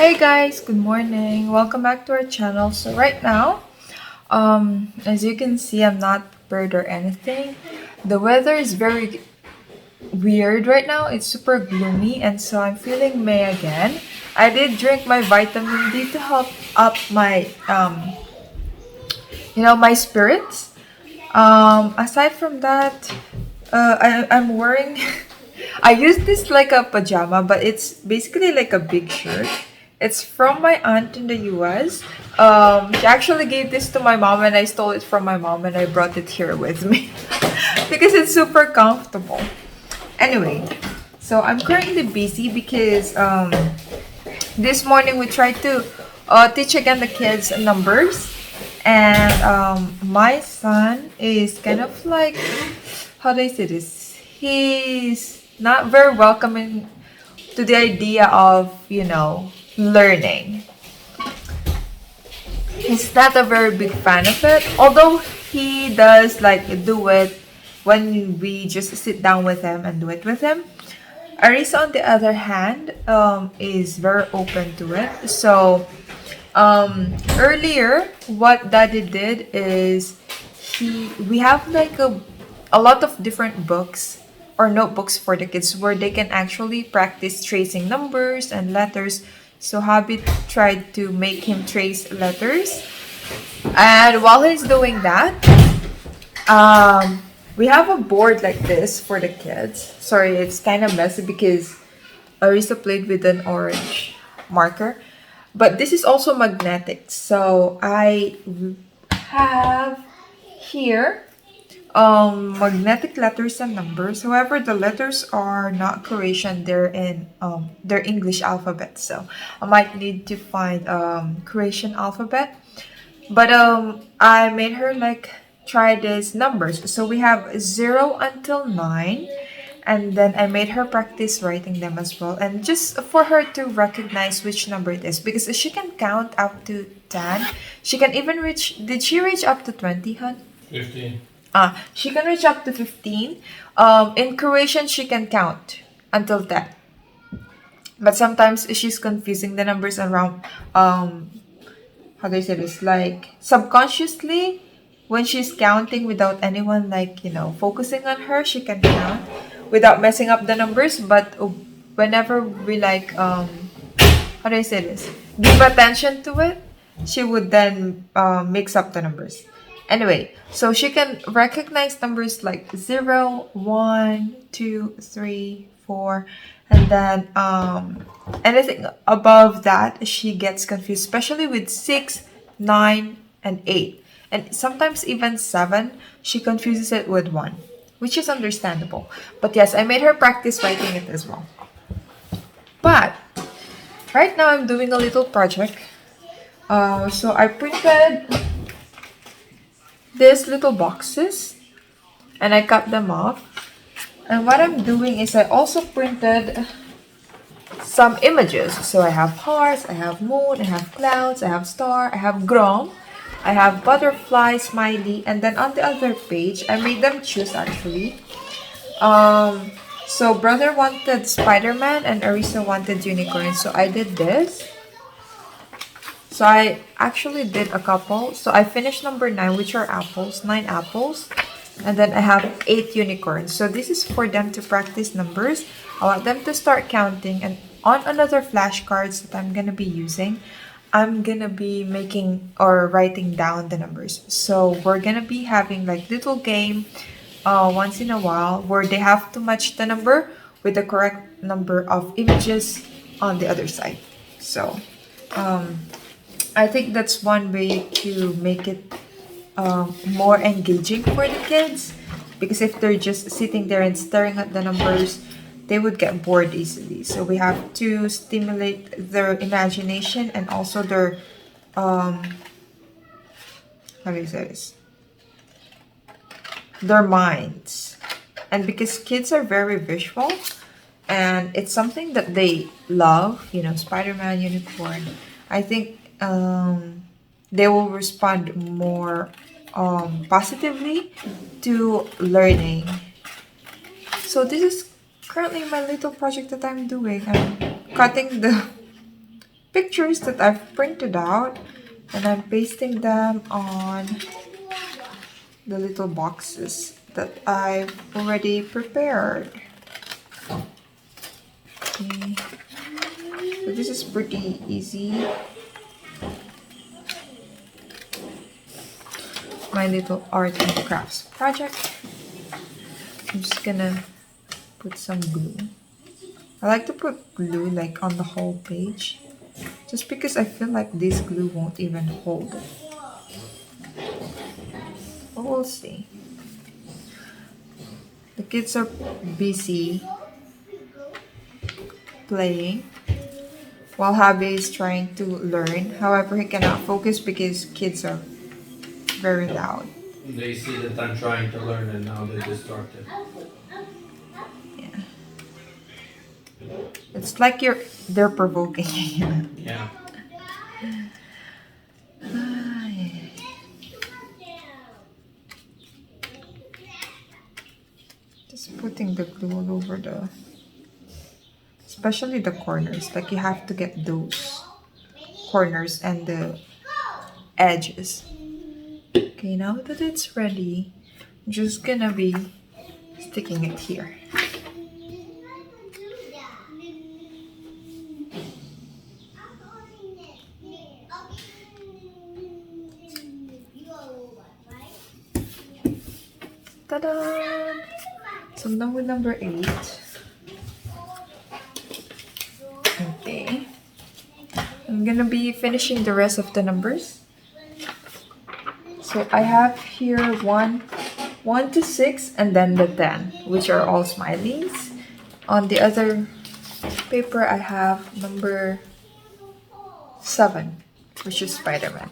Hey guys, good morning. Welcome back to our channel. So right now, as you can see, I'm not prepared or anything. The weather is very weird right now. It's super gloomy, and so I'm feeling May again. I did drink my vitamin D to help up my my spirits. Aside from that, I'm wearing. I use this like a pajama, but it's basically like a big shirt. It's from my aunt in the US. She actually gave this to my mom, and I stole it from my mom, and I brought it here with me because it's super comfortable. Anyway, so I'm currently busy because this morning we tried to teach again the kids numbers, and my son is kind of like, how do I say this? He's not very welcoming to the idea of learning. He's not a very big fan of it, although he does like do it when we just sit down with him and do it with him. Arisa, on the other hand, is very open to it. So earlier, what Daddy did is we have like a lot of different books or notebooks for the kids where they can actually practice tracing numbers and letters. So Hobby tried to make him trace letters, and while he's doing that, we have a board like this for the kids. Sorry, it's kind of messy because Arisa played with an orange marker. But this is also magnetic. So I have here magnetic letters and numbers. However, the letters are not Croatian. They're English alphabet. So I might need to find Croatian alphabet. But I made her like try these numbers. So we have 0 until 9, and then I made her practice writing them as well, and just for her to recognize which number it is, because she can count up to 10. She can even reach, did she reach up to 20, hun? 15. She can reach up to 15. In Croatian, she can count until 10. But sometimes she's confusing the numbers around, how do I say this? Like subconsciously, when she's counting without anyone like, focusing on her, she can count without messing up the numbers. But whenever we like, how do I say this? Give attention to it, she would then mix up the numbers. Anyway, so she can recognize numbers like 0, 1, 2, 3, 4, and then anything above that she gets confused, especially with 6, 9, and 8. And sometimes even 7, she confuses it with 1, which is understandable. But yes, I made her practice writing it as well. But right now I'm doing a little project. So I printed these little boxes and I cut them off. And what I'm doing is I also printed some images. So I have hearts, I have moon, I have clouds, I have star, I have grom, I have butterfly, smiley, and then on the other page, I made them choose actually. So brother wanted Spider-Man and Arisa wanted unicorn. So I did this. So I actually did a couple. So I finished number 9, which are apples, 9 apples. And then I have 8 unicorns. So this is for them to practice numbers. I want them to start counting. And on another flashcards that I'm going to be using, I'm going to be making or writing down the numbers. So we're going to be having like little game once in a while where they have to match the number with the correct number of images on the other side. So I think that's one way to make it more engaging for the kids, because if they're just sitting there and staring at the numbers, they would get bored easily. So we have to stimulate their imagination and also their how do you say this? Their minds. And because kids are very visual and it's something that they love, Spider-Man, unicorn, I think they will respond more positively to learning. So this is currently my little project that I'm doing. I'm cutting the pictures that I've printed out, and I'm pasting them on the little boxes that I've already prepared. Okay. So this is pretty easy. My little art and crafts project. I'm just gonna put some glue. I like to put glue like on the whole page, just because I feel like this glue won't even hold it. But we'll see. The kids are busy playing while Habi is trying to learn. However, he cannot focus because kids are very loud. They see that I'm trying to learn and now they're distracted. Yeah. It's like they're provoking you. Yeah. Just putting the glue all over especially the corners. Like you have to get those corners and the edges. Okay, now that it's ready, I'm just gonna be sticking it here. Ta-da! So I'm done with number 8. Okay. I'm gonna be finishing the rest of the numbers. So I have here 1 to 6, and then the 10, which are all smileys. On the other paper, I have number 7, which is Spider-Man.